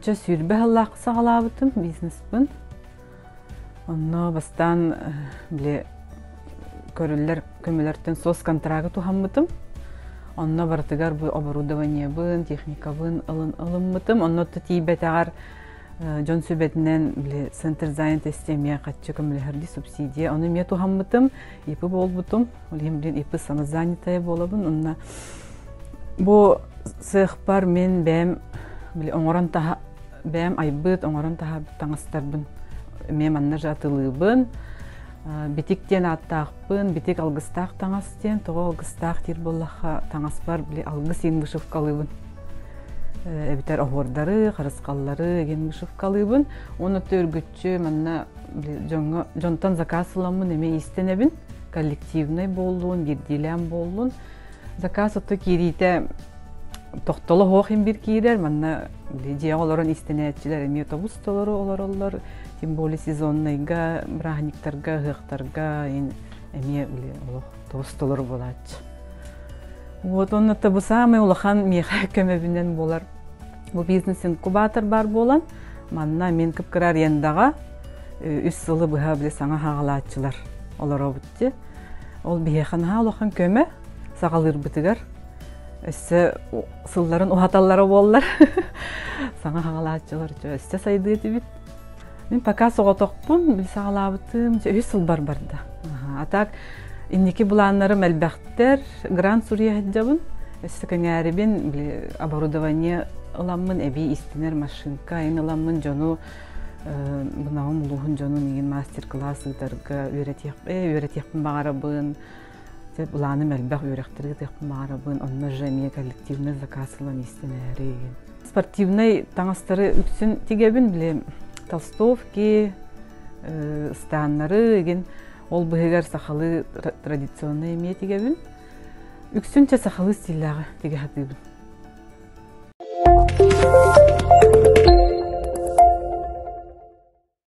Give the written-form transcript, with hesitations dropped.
Онча сүйрбе халлақ сағалабытым бизнеспін. Онно бастан біле көрілер көмелерден сос контрагы тухамбытым. Онно бартыгар bu оборудование бын, техника бын, ылым-ылымбытым. Онно тибетагар жон сөбетінен біле центр занятости мия қатчы көмелерді субсидия. Оны мия тухамбытым, ипі болбытым. Олем білен ипі самозанятая болабын. Онна bu сыхпар мен бәм біле оңоран таға бәм айбыт, оңоран таға таңыстарбын. Мен манна жатылыбын. Битиктен аттақпын, битик алгыстақ таңастен, тоғы алгыстақ тир боллаға таңас бар, біле алгыс ен ғышып қалыбын. Әбітер оғырдары, қарысқаллары ен ғышып қалыбын. Оны төргітші манна жонтан заказ ыламын, еме истенебін. Коллективный болуын, бірдилен болуын. Заказ отты керейті тоқтолы хоқын бір кейдер, манна же оларын истенетчілер, еме автобустолары олар. Тем более сезонныйга, брахниктарга, гықтарга, эме тоғыстолыр боладжы. Вот оннаты бұл самый улахан меха көмебінен болар. Бұл бизнесін кубатор бар болан, манна мен кіпкірар яндаға үс сылы бұға біле саңа хағалатчылар олар обытты. Ол бейханға улахан көмі сағалыр бұтығар. Өсі сылларын уаталары болар. Саңа хағалатчылар өсі сайды еті бит. Мен пока соғатоқпын, біл сағалабытым, өз сыл бар-барда. Атак, иннеки бұланларым әлбәқтер, грант Сурия әддабын. Өсі кәңәрі бен оборудование ыламын, әбей истенер машинка, ен ыламын жону, бұнағым ұлығын жону неген мастер-класс ұйтарға өретекпін бағарабын. Бұланым әлбәқ өректерге текпін бағарабын, онына жәме коллективный закасылан истенәрі. Спортивный таңастары үксін тегебін білем. Толстовки, станнары, ол бұғығар сақалы традиционный емей тегебін. Үксінче сақалы стилляғы теге хатыбын.